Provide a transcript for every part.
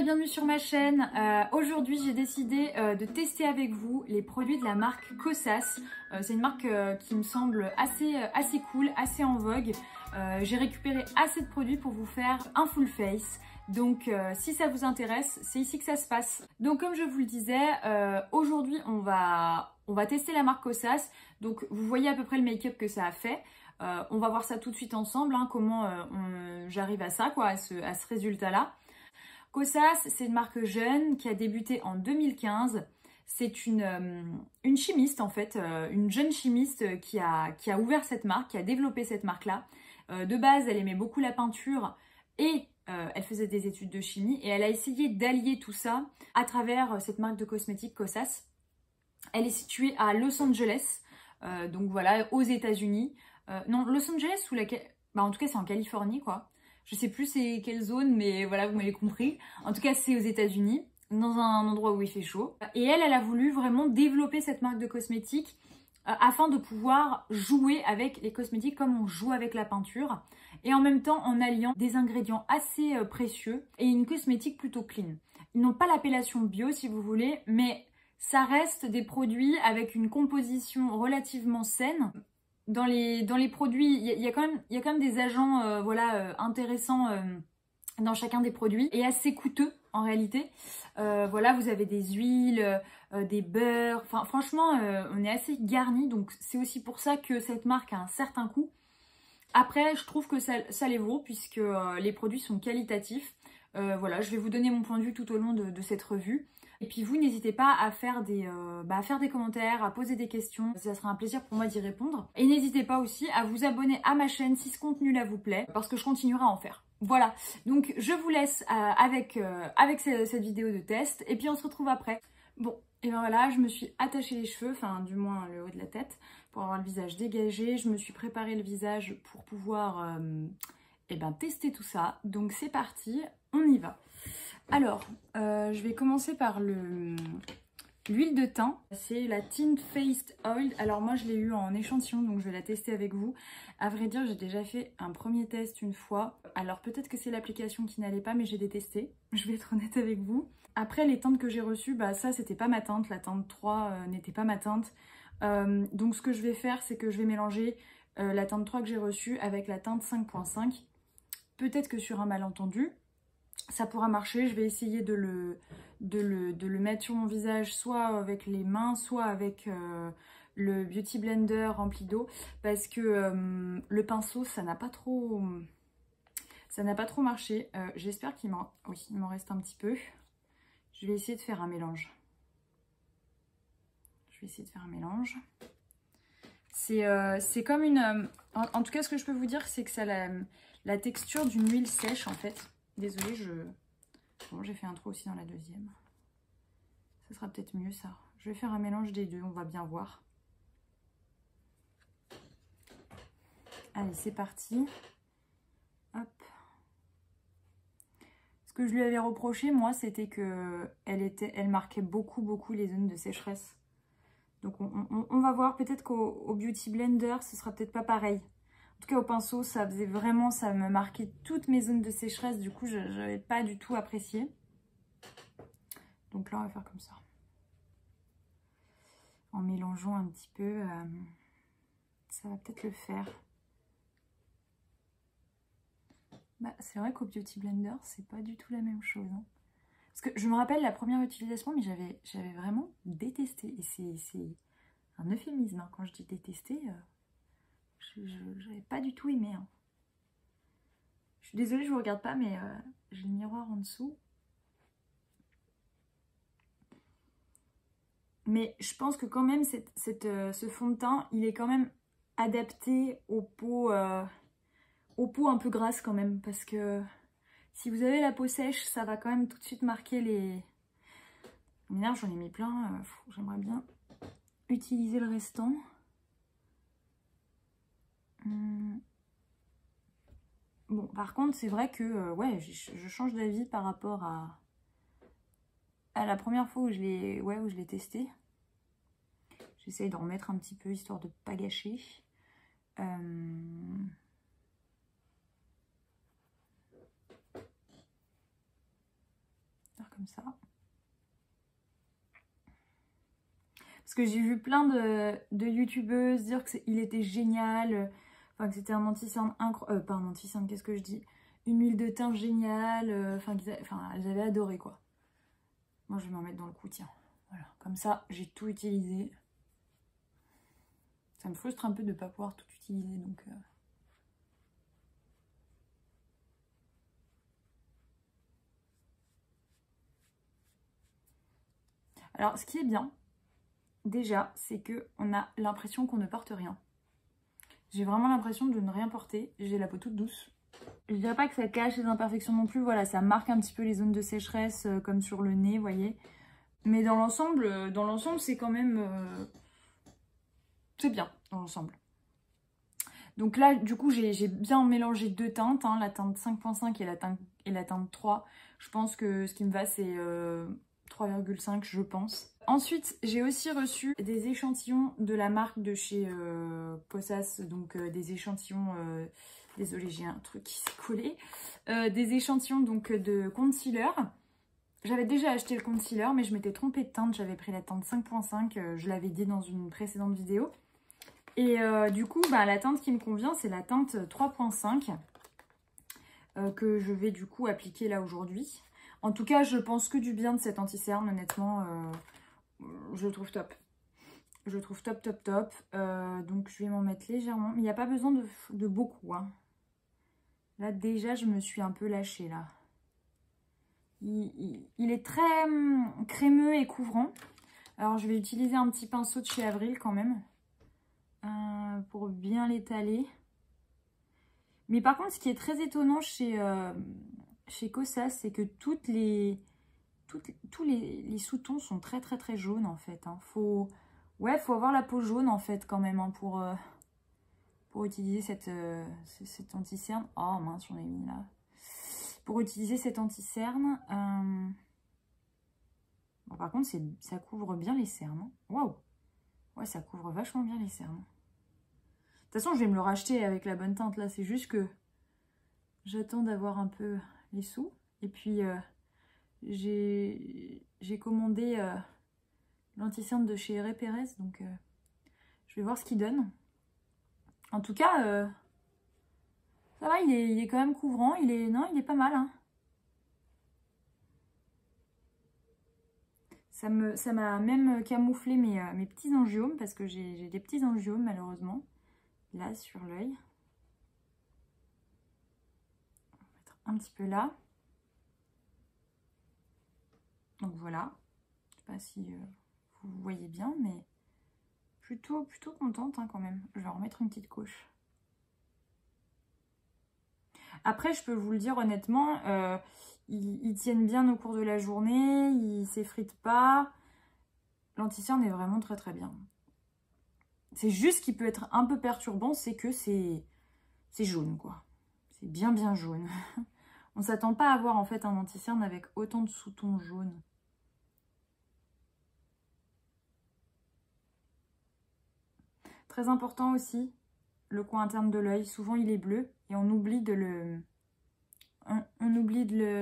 et bienvenue sur ma chaîne. Aujourd'hui j'ai décidé de tester avec vous les produits de la marque Kosas. C'est une marque qui me semble assez cool, assez en vogue. J'ai récupéré assez de produits pour vous faire un full face. Donc si ça vous intéresse, c'est ici que ça se passe. Donc comme je vous le disais, aujourd'hui on va tester la marque Kosas. Donc vous voyez à peu près le make-up que ça a fait. On va voir ça tout de suite ensemble, hein, comment j'arrive à ça, quoi, à ce résultat-là. Kosas, c'est une marque jeune qui a débuté en 2015. C'est une chimiste en fait, une jeune chimiste qui a ouvert cette marque, qui a développé cette marque-là. De base, elle aimait beaucoup la peinture et elle faisait des études de chimie et elle a essayé d'allier tout ça à travers cette marque de cosmétiques Kosas. Elle est située à Los Angeles, donc voilà, aux États-Unis. Non, Los Angeles ou laquelle... Bah, en tout cas, c'est en Californie, quoi. Je sais plus c'est quelle zone, mais voilà, vous m'avez compris. En tout cas, c'est aux États-Unis, dans un endroit où il fait chaud. Et elle a voulu vraiment développer cette marque de cosmétiques afin de pouvoir jouer avec les cosmétiques comme on joue avec la peinture. Et en même temps, en alliant des ingrédients assez précieux et une cosmétique plutôt clean. Ils n'ont pas l'appellation bio, si vous voulez, mais ça reste des produits avec une composition relativement saine. Dans les produits, il y a quand même des agents intéressants dans chacun des produits et assez coûteux en réalité. Voilà, vous avez des huiles, des beurres, enfin franchement on est assez garni, donc c'est aussi pour ça que cette marque a un certain coût. Après, je trouve que ça les vaut puisque les produits sont qualitatifs. Voilà, je vais vous donner mon point de vue tout au long de cette revue. Et puis vous, n'hésitez pas à faire des commentaires, à poser des questions. Ça sera un plaisir pour moi d'y répondre. Et n'hésitez pas aussi à vous abonner à ma chaîne si ce contenu-là vous plaît, parce que je continuerai à en faire. Voilà, donc je vous laisse avec cette vidéo de test, et puis on se retrouve après. Bon, et ben voilà, je me suis attaché les cheveux, enfin du moins le haut de la tête, pour avoir le visage dégagé. Je me suis préparé le visage pour pouvoir tester tout ça. Donc c'est parti, on y va. Alors, je vais commencer par l'huile de teint. C'est la Tint Faced Oil. Alors moi, je l'ai eu en échantillon, donc je vais la tester avec vous. À vrai dire, j'ai déjà fait un premier test une fois. Alors peut-être que c'est l'application qui n'allait pas, mais j'ai détesté. Je vais être honnête avec vous. Après, les teintes que j'ai reçues, bah ça, c'était pas ma teinte. La teinte 3 n'était pas ma teinte. Donc ce que je vais faire, c'est que je vais mélanger la teinte 3 que j'ai reçue avec la teinte 5.5. Peut-être que sur un malentendu, ça pourra marcher. Je vais essayer de le mettre sur mon visage, soit avec les mains, soit avec le Beauty Blender rempli d'eau, parce que le pinceau, ça n'a pas trop marché. J'espère qu'il m'en reste un petit peu. Je vais essayer de faire un mélange. C'est comme une... En tout cas, ce que je peux vous dire, c'est que ça a la texture d'une huile sèche, en fait. Désolée, j'ai fait un trou aussi dans la deuxième. Ça sera peut-être mieux, ça. Je vais faire un mélange des deux, on va bien voir. Allez, c'est parti. Hop. Ce que je lui avais reproché, moi, c'était que elle marquait beaucoup les zones de sécheresse. Donc on va voir, peut-être qu'au Beauty Blender, ce sera peut-être pas pareil. En tout cas, au pinceau, ça me marquait toutes mes zones de sécheresse. Du coup, je n'avais pas du tout apprécié. Donc là, on va faire comme ça. En mélangeant un petit peu, ça va peut-être le faire. Bah, c'est vrai qu'au Beauty Blender, c'est pas du tout la même chose, hein. Parce que je me rappelle la première utilisation, mais j'avais vraiment détesté. Et c'est un euphémisme, hein. Quand je dis détester, j'avais pas du tout aimé, hein. Je suis désolée, je vous regarde pas, mais j'ai le miroir en dessous. Mais je pense que quand même, ce fond de teint, il est quand même adapté aux peaux un peu grasses quand même. Parce que si vous avez la peau sèche, ça va quand même tout de suite marquer les... Là, j'en ai mis plein. J'aimerais bien utiliser le restant. Bon, par contre, c'est vrai que ouais, je change d'avis par rapport à la première fois où je l'ai testé. J'essaye d'en remettre un petit peu, histoire de ne pas gâcher. comme ça. Parce que j'ai vu plein de youtubeuses dire qu'il était génial, enfin que c'était un anti-cerne incroyable, pas un anti-cerne, qu'est-ce que je dis, une huile de teint géniale, enfin elles avaient adoré quoi. Moi je vais m'en mettre dans le cou, tiens. Voilà, comme ça j'ai tout utilisé. Ça me frustre un peu de ne pas pouvoir tout utiliser donc... Alors ce qui est bien, déjà, c'est qu'on a l'impression qu'on ne porte rien. J'ai vraiment l'impression de ne rien porter. J'ai la peau toute douce. Je dirais pas que ça cache les imperfections non plus. Voilà, ça marque un petit peu les zones de sécheresse, comme sur le nez, vous voyez. Mais dans l'ensemble, c'est quand même... c'est bien, dans l'ensemble. Donc là, du coup, j'ai bien mélangé deux teintes, hein, la teinte 5.5 et la teinte 3. Je pense que ce qui me va, c'est 3,5, je pense. Ensuite, j'ai aussi reçu des échantillons de la marque de chez Kosas, donc des échantillons, désolée j'ai un truc qui s'est collé, des échantillons donc de concealer. J'avais déjà acheté le concealer, mais je m'étais trompée de teinte, j'avais pris la teinte 5.5, je l'avais dit dans une précédente vidéo. Et du coup, bah, la teinte qui me convient, c'est la teinte 3.5 que je vais du coup appliquer là aujourd'hui. En tout cas, je pense que du bien de cet anti-cerne, honnêtement. Je le trouve top. Je le trouve top, top, top. Donc, je vais m'en mettre légèrement. Mais il n'y a pas besoin de beaucoup. Hein. Là, déjà, je me suis un peu lâchée, là. Il est très crémeux et couvrant. Alors, je vais utiliser un petit pinceau de chez Avril, quand même. Pour bien l'étaler. Mais par contre, ce qui est très étonnant chez Kosas, c'est que tous les sous-tons sont très très très jaunes en fait. Hein. Faut avoir la peau jaune en fait quand même hein, pour utiliser cet anti-cerne. Oh mince, j'en ai mis là. Pour utiliser cet anti-cerne. Bon, par contre, ça couvre bien les cernes. Waouh! Ouais, ça couvre vachement bien les cernes. De toute façon, je vais me le racheter avec la bonne teinte là. C'est juste que j'attends d'avoir un peu les sous. Et puis... j'ai commandé l'anti-cerne de chez Ray Perez, donc je vais voir ce qu'il donne. En tout cas, ça va, il est quand même couvrant, il est pas mal. Hein. Ça m'a même camouflé mes petits angiomes, parce que j'ai des petits angiomes malheureusement, là sur l'œil. On va mettre un petit peu là. Donc voilà, je sais pas si vous voyez bien, mais plutôt contente hein, quand même. Je vais en remettre une petite couche. Après, je peux vous le dire honnêtement, ils tiennent bien au cours de la journée, ils s'effritent pas. L'anti-cerne est vraiment très très bien. C'est juste ce qui peut être un peu perturbant, c'est que c'est jaune quoi. C'est bien jaune. On ne s'attend pas à avoir en fait un anti-cerne avec autant de sous-tons jaunes. Très important aussi, le coin interne de l'œil. Souvent, il est bleu et on oublie de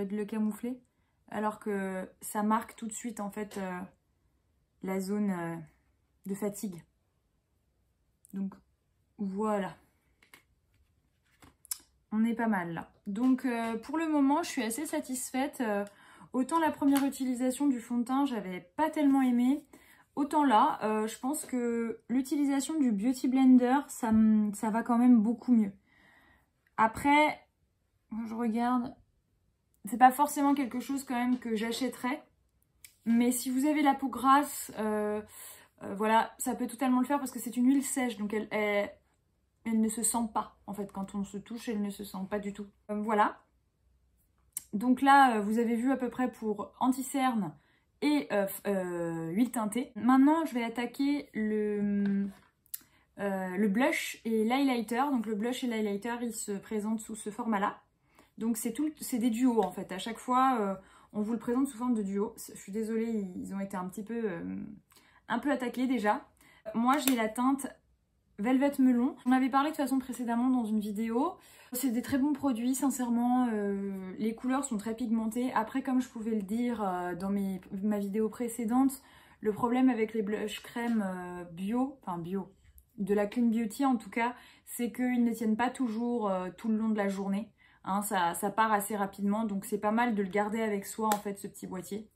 le camoufler. Alors que ça marque tout de suite, en fait, la zone de fatigue. Donc, voilà. On est pas mal, là. Donc, pour le moment, je suis assez satisfaite. Autant la première utilisation du fond de teint, j'avais pas tellement aimé. Autant là, je pense que l'utilisation du Beauty Blender, ça va quand même beaucoup mieux. Après, je regarde, c'est pas forcément quelque chose quand même que j'achèterais. Mais si vous avez la peau grasse, voilà, ça peut totalement le faire parce que c'est une huile sèche. Donc elle ne se sent pas. En fait, quand on se touche, elle ne se sent pas du tout. Voilà. Donc là, vous avez vu à peu près pour anti-cerne et huile teintée. Maintenant, je vais attaquer le blush et l'highlighter. Donc le blush et l'highlighter, ils se présentent sous ce format-là. Donc c'est des duos en fait. À chaque fois, on vous le présente sous forme de duo. Je suis désolée, ils ont été un peu attaqués déjà. Moi, j'ai la teinte Velvet Melon. J'en avais parlé de toute façon précédemment dans une vidéo. C'est des très bons produits, sincèrement. Les couleurs sont très pigmentées. Après, comme je pouvais le dire dans ma vidéo précédente, le problème avec les blush crème bio, de la Clean Beauty en tout cas, c'est qu'ils ne tiennent pas toujours tout le long de la journée. Hein, ça part assez rapidement, donc c'est pas mal de le garder avec soi en fait, ce petit boîtier.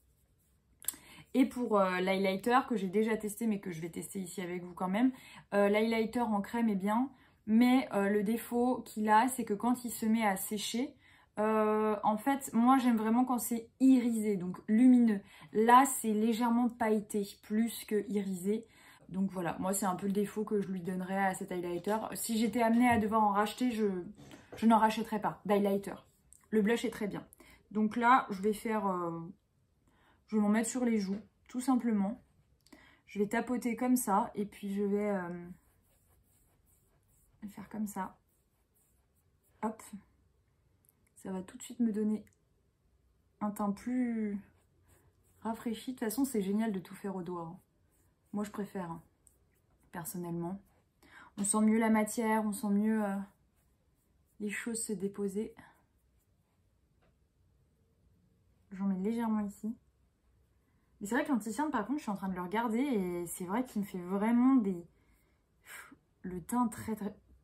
Et pour l'highlighter que j'ai déjà testé mais que je vais tester ici avec vous quand même, l'highlighter en crème est bien, mais le défaut qu'il a, c'est que quand il se met à sécher, en fait, moi j'aime vraiment quand c'est irisé, donc lumineux. Là, c'est légèrement pailleté, plus que irisé. Donc voilà, moi c'est un peu le défaut que je lui donnerais à cet highlighter. Si j'étais amenée à devoir en racheter, je n'en rachèterais pas d'highlighter. Le blush est très bien. Donc là, je vais faire... je vais m'en mettre sur les joues, tout simplement. Je vais tapoter comme ça, et puis je vais faire comme ça. Hop. Ça va tout de suite me donner un teint plus rafraîchi. De toute façon, c'est génial de tout faire au doigt. Hein. Moi, je préfère, hein, personnellement. On sent mieux la matière, on sent mieux les choses se déposer. J'en mets légèrement ici. Mais c'est vrai que l'anti-cerne, par contre, je suis en train de le regarder et c'est vrai qu'il me fait vraiment des... Le teint très...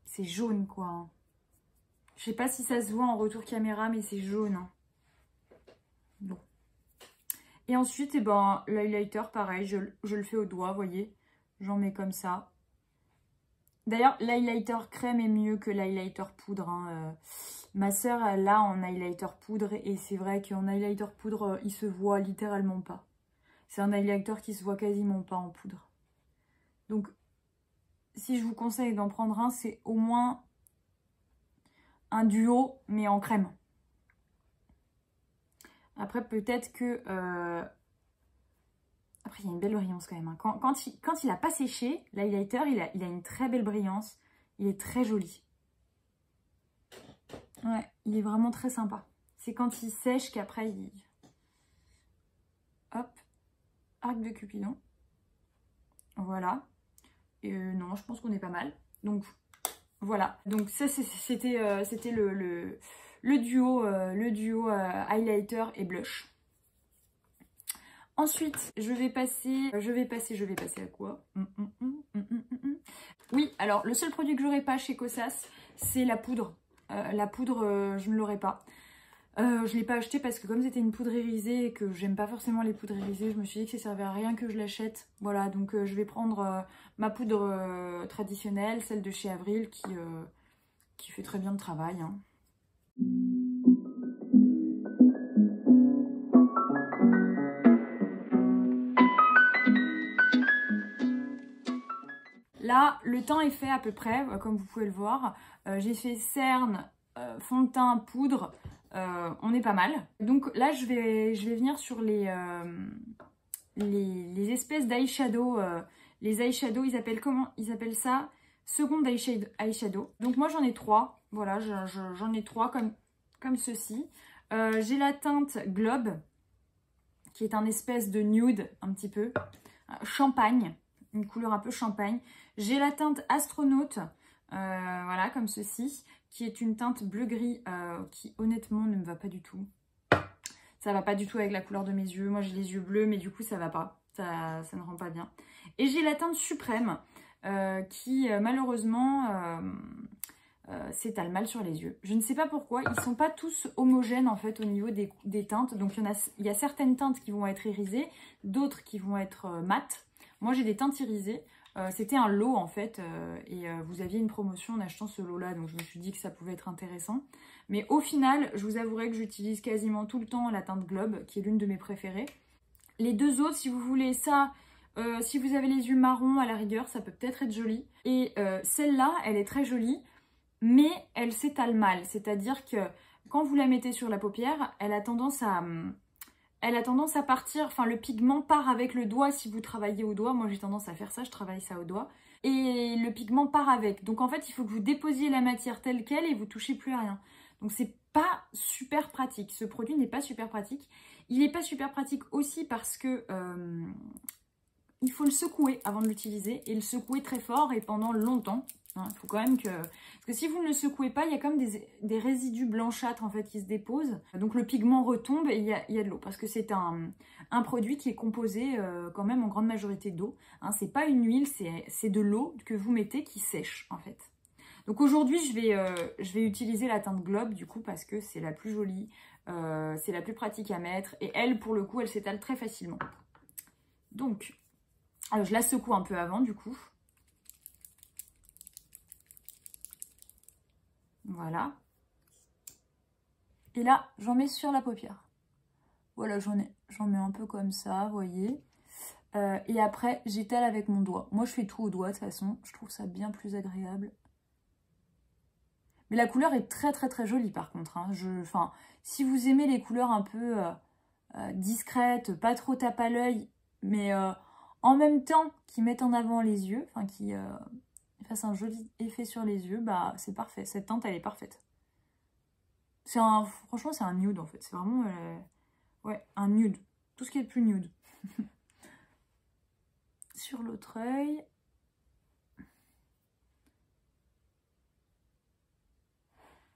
C'est jaune, quoi. Hein. Je sais pas si ça se voit en retour caméra, mais c'est jaune. Hein. Bon. Et ensuite, eh ben, l'highlighter, pareil, je le fais au doigt, vous voyez. J'en mets comme ça. D'ailleurs, l'highlighter crème est mieux que l'highlighter poudre. Hein. Ma soeur, elle l'a en highlighter poudre et c'est vrai qu'en highlighter poudre, il se voit littéralement pas. C'est un highlighter qui se voit quasiment pas en poudre. Donc, si je vous conseille d'en prendre un, c'est au moins un duo, mais en crème. Après, peut-être que... Après, il y a une belle brillance quand même. Hein. Quand il n'a pas séché, l'highlighter, il a une très belle brillance. Il est très joli. Ouais, il est vraiment très sympa. C'est quand il sèche qu'après, il... Hop. Arc de Cupidon. Voilà. Et non, je pense qu'on est pas mal. Donc, voilà. Donc, ça, c'était le duo highlighter et blush. Ensuite, je vais passer à quoi? Oui, alors, le seul produit que j'aurai pas chez Kosas, c'est la poudre. La poudre, je ne l'aurai pas. Je ne l'ai pas acheté parce que comme c'était une poudre irisée et que j'aime pas forcément les poudres irisées, je me suis dit que ça servait à rien que je l'achète. Voilà, donc je vais prendre ma poudre traditionnelle, celle de chez Avril, qui fait très bien le travail. Hein. Là, le teint est fait à peu près, comme vous pouvez le voir. J'ai fait cerne, fond de teint, poudre. On est pas mal. Donc là, je vais venir sur les espèces d'eyeshadow. Les eyeshadows, ils appellent comment? Ils appellent ça seconde eyeshadow. Donc moi, j'en ai 3. Voilà, j'en ai 3 comme ceci. J'ai la teinte Globe, qui est un espèce de nude, un petit peu. Champagne, une couleur un peu champagne. J'ai la teinte Astronaute, voilà, comme ceci, qui est une teinte bleu-gris qui honnêtement ne me va pas du tout. Ça va pas du tout avec la couleur de mes yeux. Moi j'ai les yeux bleus mais du coup ça va pas. Ça ne rend pas bien. Et j'ai la teinte Suprême qui malheureusement s'étale mal sur les yeux. Je ne sais pas pourquoi. Ils sont pas tous homogènes en fait au niveau des teintes. Donc il y a certaines teintes qui vont être irisées, d'autres qui vont être mates. Moi j'ai des teintes irisées. C'était un lot en fait et vous aviez une promotion en achetant ce lot là, donc je me suis dit que ça pouvait être intéressant, mais au final je vous avouerai que j'utilise quasiment tout le temps la teinte Globe qui est l'une de mes préférées. Les deux autres, si vous voulez ça, si vous avez les yeux marrons à la rigueur, ça peut peut-être être joli, et celle-là elle est très jolie mais elle s'étale mal, c'est à dire que quand vous la mettez sur la paupière elle a tendance à partir, enfin le pigment part avec le doigt si vous travaillez au doigt. Moi j'ai tendance à faire ça, je travaille ça au doigt. Et le pigment part avec. Donc en fait il faut que vous déposiez la matière telle qu'elle et vous touchez plus à rien. Donc c'est pas super pratique. Ce produit n'est pas super pratique. Il n'est pas super pratique aussi parce que il faut le secouer avant de l'utiliser et le secouer très fort et pendant longtemps. Il faut quand même que... Parce que si vous ne le secouez pas, il y a comme des résidus blanchâtres en fait qui se déposent. Donc le pigment retombe et il y a de l'eau. Parce que c'est un produit qui est composé quand même en grande majorité d'eau. C'est pas une huile, c'est de l'eau que vous mettez qui sèche en fait. Donc aujourd'hui, je vais utiliser la teinte Globe du coup parce que c'est la plus jolie, c'est la plus pratique à mettre. Et elle, pour le coup, elle s'étale très facilement. Donc, je la secoue un peu avant du coup. Voilà. Et là, j'en mets sur la paupière. Voilà, j'en mets un peu comme ça, vous voyez. Et après, j'étale avec mon doigt. Moi, je fais tout au doigt, de toute façon. Je trouve ça bien plus agréable. Mais la couleur est très, très, très jolie, par contre. Enfin, si vous aimez les couleurs un peu discrètes, pas trop tape à l'œil, mais en même temps, qui mettent en avant les yeux, enfin, qui... fasse un joli effet sur les yeux, bah c'est parfait. Cette teinte, elle est parfaite. Franchement, c'est un nude en fait. C'est vraiment ouais, un nude. Tout ce qui est plus nude. Sur l'autre œil.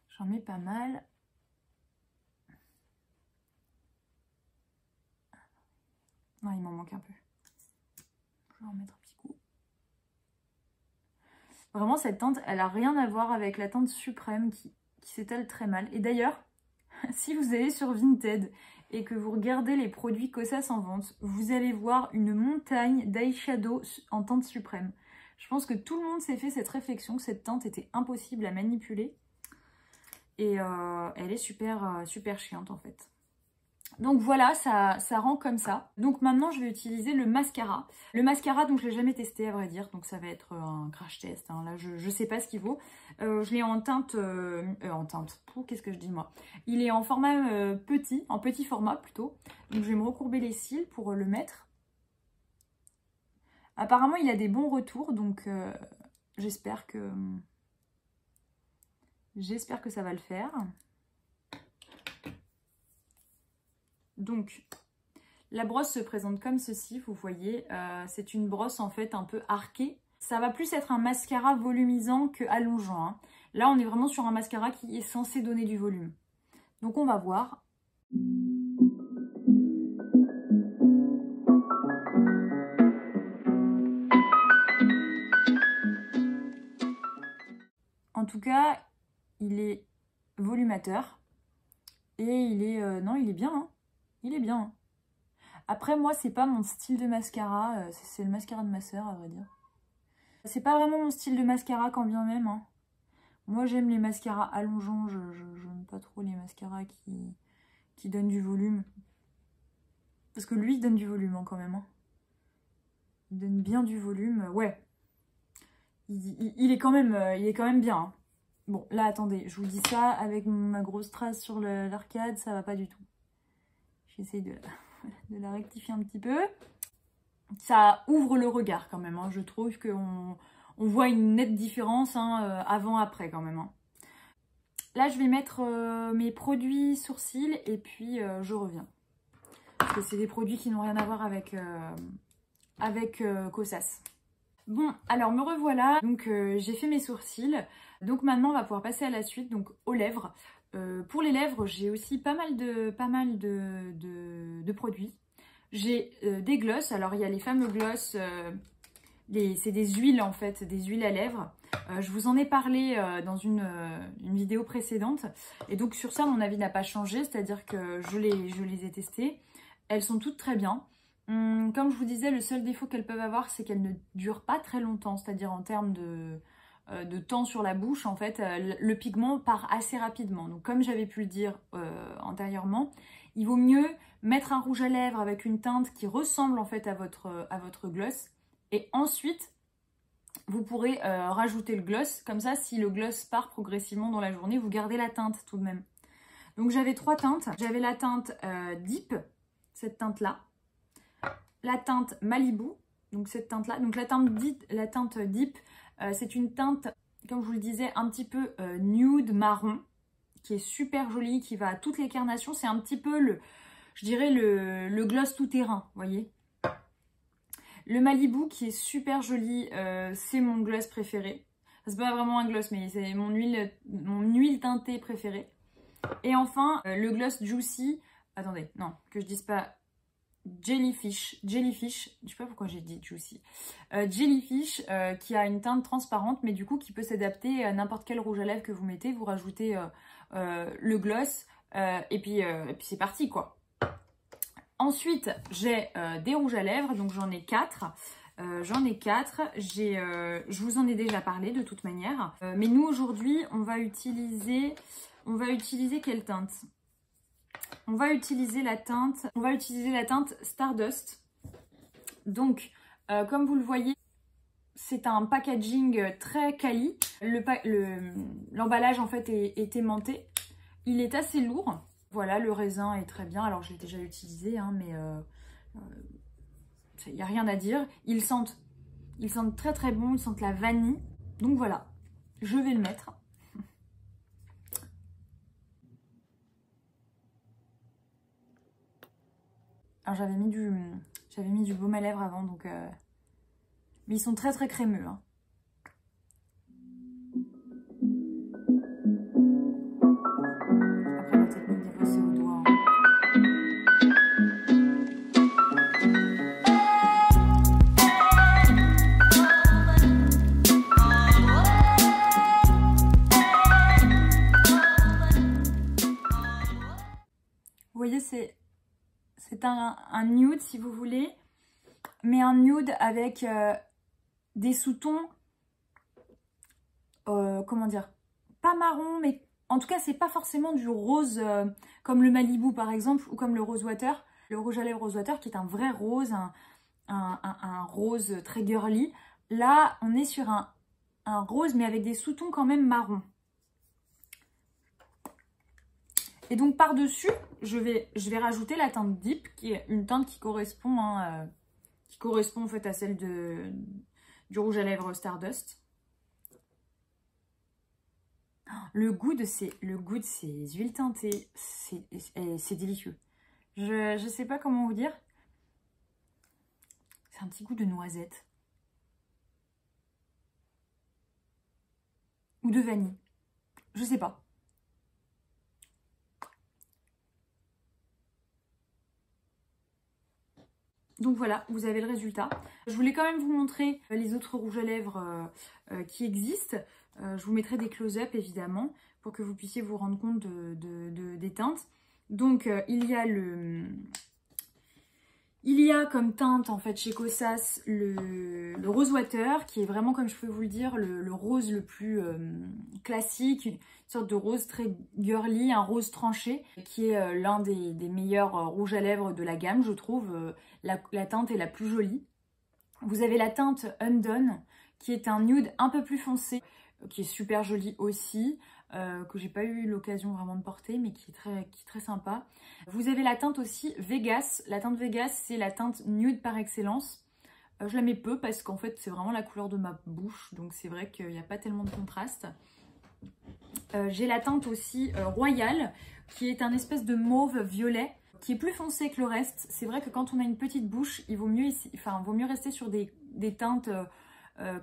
J'en mets pas mal. Non, il m'en manque un peu. Je vais en mettre un petit coup. Vraiment, cette teinte, elle a rien à voir avec la teinte suprême qui s'étale très mal. Et d'ailleurs, si vous allez sur Vinted et que vous regardez les produits Kosas en vente, vous allez voir une montagne d'eyeshadow en teinte suprême. Je pense que tout le monde s'est fait cette réflexion que cette teinte était impossible à manipuler. Et elle est super, super chiante en fait. Donc voilà, ça rend comme ça. Donc maintenant, je vais utiliser le mascara. Le mascara, donc je ne l'ai jamais testé à vrai dire. Donc ça va être un crash test. Là, je ne sais pas ce qu'il vaut. Je l'ai en teinte... qu'est-ce que je dis moi? Il est en format petit, en petit format plutôt. Donc je vais me recourber les cils pour le mettre. Apparemment, il a des bons retours. Donc j'espère que ça va le faire. Donc, la brosse se présente comme ceci, vous voyez, c'est une brosse en fait un peu arquée. Ça va plus être un mascara volumisant que allongeant. Là, on est vraiment sur un mascara qui est censé donner du volume. Donc, on va voir. En tout cas, il est volumateur. Et il est... non, il est bien, hein. Il est bien. Après, moi, c'est pas mon style de mascara. C'est le mascara de ma soeur, à vrai dire. C'est pas vraiment mon style de mascara quand bien même. Moi, j'aime les mascaras allongeants. Je n'aime pas trop les mascaras qui donnent du volume. Parce que lui, il donne du volume quand même. Il donne bien du volume. Ouais. Il est quand même bien. Bon, là, attendez. Je vous dis ça avec ma grosse trace sur l'arcade. Ça va pas du tout. J'essaie de la rectifier un petit peu. Ça ouvre le regard quand même. Je trouve qu'on voit une nette différence avant-après quand même. Là, je vais mettre mes produits sourcils et puis je reviens. Parce que c'est des produits qui n'ont rien à voir avec Kosas. Bon, alors me revoilà. Donc j'ai fait mes sourcils. Donc maintenant, on va pouvoir passer à la suite, donc aux lèvres. Pour les lèvres, j'ai aussi pas mal de produits. J'ai des glosses. Alors, il y a les fameux glosses, c'est des huiles en fait, des huiles à lèvres. Je vous en ai parlé dans une vidéo précédente. Et donc, sur ça, mon avis n'a pas changé. C'est-à-dire que je les ai testées. Elles sont toutes très bien. Comme je vous disais, le seul défaut qu'elles peuvent avoir, c'est qu'elles ne durent pas très longtemps. C'est-à-dire en termes de temps sur la bouche, en fait, le pigment part assez rapidement. Donc, comme j'avais pu le dire antérieurement, il vaut mieux mettre un rouge à lèvres avec une teinte qui ressemble en fait à votre gloss. Et ensuite, vous pourrez rajouter le gloss. Comme ça, si le gloss part progressivement dans la journée, vous gardez la teinte tout de même. Donc, j'avais 3 teintes. J'avais la teinte Deep, cette teinte-là. La teinte Malibu, donc cette teinte-là. Donc, la teinte Deep, c'est une teinte, comme je vous le disais, un petit peu nude marron, qui est super jolie, qui va à toutes les carnations. C'est un petit peu je dirais le gloss tout terrain, vous voyez. Le Malibu qui est super joli, c'est mon gloss préféré. C'est pas vraiment un gloss, mais c'est mon huile teintée préférée. Et enfin, le gloss Juicy. Attendez, non, que je dise pas Jellyfish, je sais pas pourquoi j'ai dit Juicy. Jellyfish qui a une teinte transparente, mais du coup qui peut s'adapter à n'importe quel rouge à lèvres que vous mettez. Vous rajoutez le gloss et puis c'est parti quoi. Ensuite, j'ai des rouges à lèvres, donc j'en ai 4. Je vous en ai déjà parlé de toute manière. Mais nous aujourd'hui, on va utiliser quelle teinte? On va utiliser la teinte Stardust. Donc, comme vous le voyez, c'est un packaging très quali. L'emballage en fait est aimanté. Il est assez lourd. Voilà, le raisin est très bien. Alors, je l'ai déjà utilisé, hein, mais il n'y a rien à dire. Ils sentent très très bon. Ils sentent la vanille. Donc voilà, je vais le mettre. Alors j'avais mis du baume à lèvres avant, donc mais ils sont très très crémeux. Hein. Après la technique des fois c'est au doigt. Hein. Vous voyez, c'est un nude si vous voulez, mais un nude avec des sous-tons, comment dire, pas marron, mais en tout cas c'est pas forcément du rose comme le Malibu par exemple, ou comme le Rosewater, le rouge à lèvres Rosewater qui est un vrai rose, un rose très girly. Là on est sur un rose mais avec des sous-tons quand même marron. Et donc par-dessus, je vais rajouter la teinte Deep, qui est une teinte qui correspond, hein, en fait à celle du rouge à lèvres Stardust. Le goût de ces huiles teintées, c'est délicieux. Je sais pas comment vous dire. C'est un petit goût de noisette. Ou de vanille. Je sais pas. Donc voilà, vous avez le résultat. Je voulais quand même vous montrer les autres rouges à lèvres qui existent. Je vous mettrai des close-up évidemment pour que vous puissiez vous rendre compte des teintes. Donc il y a comme teinte en fait chez Kosas le Rosewater qui est vraiment, comme je peux vous le dire, le rose le plus classique, une sorte de rose très girly, un rose tranché qui est l'un des meilleurs rouges à lèvres de la gamme, je trouve. La teinte est la plus jolie. Vous avez la teinte Undone qui est un nude un peu plus foncé, qui est super joli aussi, que j'ai pas eu l'occasion vraiment de porter, mais qui est très sympa. Vous avez la teinte aussi Vegas. La teinte Vegas, c'est la teinte nude par excellence. Je la mets peu parce qu'en fait, c'est vraiment la couleur de ma bouche, donc c'est vrai qu'il n'y a pas tellement de contraste. J'ai la teinte aussi Royal, qui est un espèce de mauve violet, qui est plus foncé que le reste. C'est vrai que quand on a une petite bouche, il vaut mieux rester sur des teintes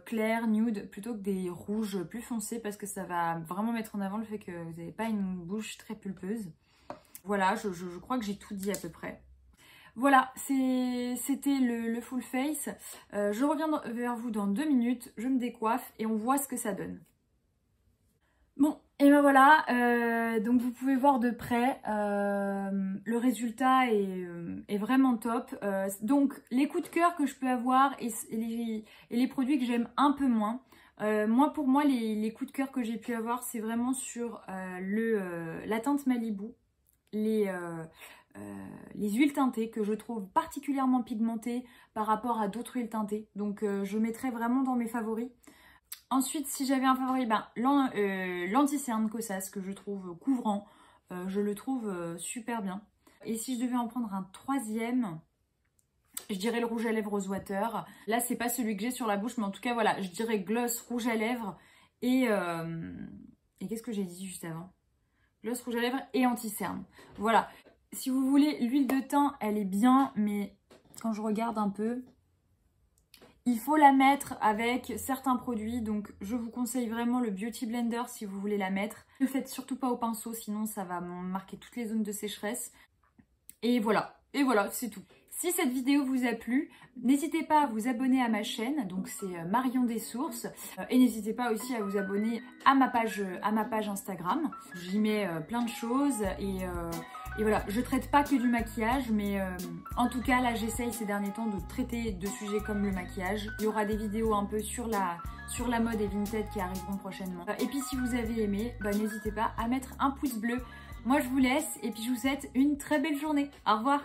claires, nude, plutôt que des rouges plus foncés, parce que ça va vraiment mettre en avant le fait que vous n'avez pas une bouche très pulpeuse. Voilà, je crois que j'ai tout dit à peu près. Voilà, c'était le full face. Je reviens vers vous dans 2 minutes, je me décoiffe et on voit ce que ça donne. Bon, et ben voilà, donc vous pouvez voir de près, le résultat est vraiment top. Donc les coups de cœur que je peux avoir et les produits que j'aime un peu moins. Pour moi, les coups de cœur que j'ai pu avoir, c'est vraiment sur la teinte Malibu, les huiles teintées que je trouve particulièrement pigmentées par rapport à d'autres huiles teintées. Donc je mettrai vraiment dans mes favoris. Ensuite, si j'avais un favori, l'anti-cerne Kosas que je trouve couvrant, je le trouve super bien. Et si je devais en prendre un troisième, je dirais le rouge à lèvres Rosewater. Là, c'est pas celui que j'ai sur la bouche, mais en tout cas, voilà, je dirais gloss, rouge à lèvres et qu'est-ce que j'ai dit juste avant? Gloss, rouge à lèvres et anti-cerne. Voilà. Si vous voulez, l'huile de thym, elle est bien, mais quand je regarde un peu, Il faut la mettre avec certains produits, donc je vous conseille vraiment le Beauty Blender si vous voulez la mettre. Ne le faites surtout pas au pinceau, sinon ça va marquer toutes les zones de sécheresse. Et voilà, c'est tout. Si cette vidéo vous a plu, n'hésitez pas à vous abonner à ma chaîne, donc c'est Marion des Sources. Et n'hésitez pas aussi à vous abonner à ma page Instagram. J'y mets plein de choses et voilà, je traite pas que du maquillage, mais en tout cas là j'essaye ces derniers temps de traiter de sujets comme le maquillage. Il y aura des vidéos un peu sur la mode et Vinted qui arriveront prochainement. Et puis si vous avez aimé, n'hésitez pas à mettre un pouce bleu. Moi je vous laisse et puis je vous souhaite une très belle journée. Au revoir.